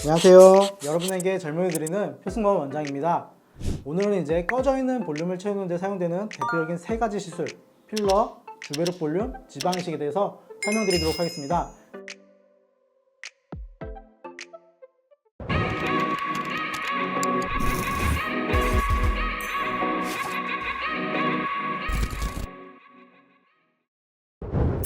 안녕하세요. 여러분에게 젊음을 드리는 표승범 원장입니다. 오늘은 이제 꺼져 있는 볼륨을 채우는 데 사용되는 대표적인 세 가지 시술, 필러, 주베르 볼륨, 지방이식에 대해서 설명드리도록 하겠습니다.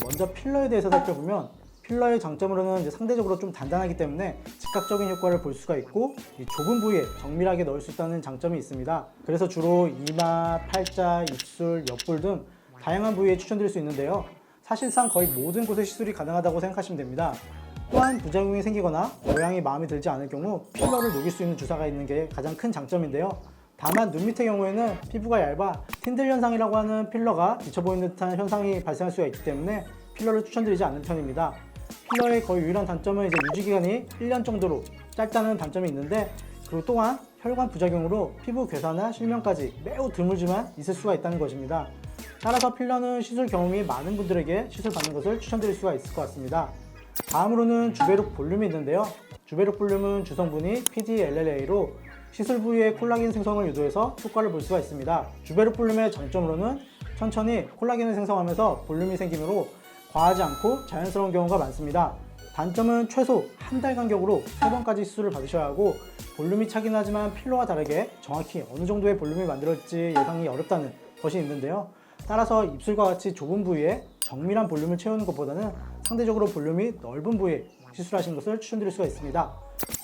먼저 필러에 대해서 살펴보면, 필러의 장점으로는 이제 상대적으로 좀 단단하기 때문에 즉각적인 효과를 볼 수가 있고, 이 좁은 부위에 정밀하게 넣을 수 있다는 장점이 있습니다. 그래서 주로 이마, 팔자, 입술, 옆볼 등 다양한 부위에 추천드릴 수 있는데요. 사실상 거의 모든 곳에 시술이 가능하다고 생각하시면 됩니다. 또한 부작용이 생기거나 모양이 마음에 들지 않을 경우 필러를 녹일 수 있는 주사가 있는 게 가장 큰 장점인데요. 다만 눈 밑의 경우에는 피부가 얇아 틴들 현상이라고 하는 필러가 비쳐 보이는 듯한 현상이 발생할 수가 있기 때문에 필러를 추천드리지 않는 편입니다. 필러의 거의 유일한 단점은 이제 유지기간이 1년 정도로 짧다는 단점이 있는데, 그리고 또한 혈관 부작용으로 피부 괴사나 실명까지 매우 드물지만 있을 수가 있다는 것입니다. 따라서 필러는 시술 경험이 많은 분들에게 시술 받는 것을 추천드릴 수가 있을 것 같습니다. 다음으로는 주베룩 볼륨이 있는데요. 주베룩 볼륨은 주성분이 PDLLA로 시술 부위의 콜라겐 생성을 유도해서 효과를 볼 수가 있습니다. 주베룩 볼륨의 장점으로는 천천히 콜라겐을 생성하면서 볼륨이 생기므로 과하지 않고 자연스러운 경우가 많습니다. 단점은 최소 한 달 간격으로 3번까지 시술을 받으셔야 하고, 볼륨이 차긴 하지만 필러와 다르게 정확히 어느 정도의 볼륨이 만들어질지 예상이 어렵다는 것이 있는데요. 따라서 입술과 같이 좁은 부위에 정밀한 볼륨을 채우는 것보다는 상대적으로 볼륨이 넓은 부위에 시술하시는 것을 추천드릴 수가 있습니다.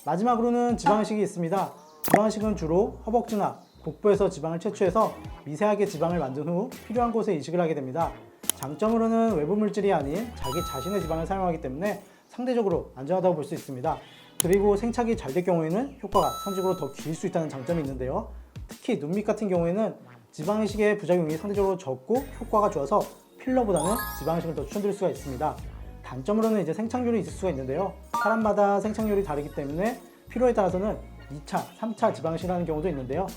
마지막으로는 지방이식이 있습니다. 지방이식은 주로 허벅지나 복부에서 지방을 채취해서 미세하게 지방을 만든 후 필요한 곳에 이식을 하게 됩니다. 장점으로는 외부 물질이 아닌 자기 자신의 지방을 사용하기 때문에 상대적으로 안전하다고 볼 수 있습니다. 그리고 생착이 잘 될 경우에는 효과가 상대적으로 더 길 수 있다는 장점이 있는데요. 특히 눈 밑 같은 경우에는 지방이식의 부작용이 상대적으로 적고 효과가 좋아서 필러보다는 지방이식을 더 추천드릴 수가 있습니다. 단점으로는 이제 생착률이 있을 수가 있는데요. 사람마다 생착률이 다르기 때문에 필요에 따라서는 2차, 3차 지방이식을 하는 경우도 있는데요.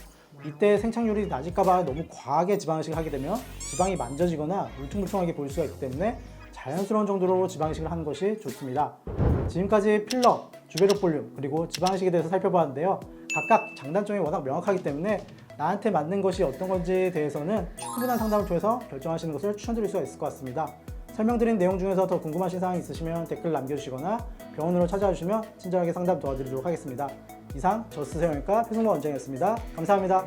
이때 생착률이 낮을까봐 너무 과하게 지방이식을 하게 되면 지방이 만져지거나 울퉁불퉁하게 보일 수가 있기 때문에 자연스러운 정도로 지방이식을 하는 것이 좋습니다. 지금까지 필러, 주베룩 볼륨, 그리고 지방이식에 대해서 살펴봤는데요. 각각 장단점이 워낙 명확하기 때문에 나한테 맞는 것이 어떤 건지에 대해서는 충분한 상담을 통해서 결정하시는 것을 추천드릴 수가 있을 것 같습니다. 설명드린 내용 중에서 더 궁금하신 사항이 있으시면 댓글 남겨주시거나 병원으로 찾아와 주시면 친절하게 상담 도와드리도록 하겠습니다. 이상 저스트 성형외과 표승범 원장이었습니다. 감사합니다.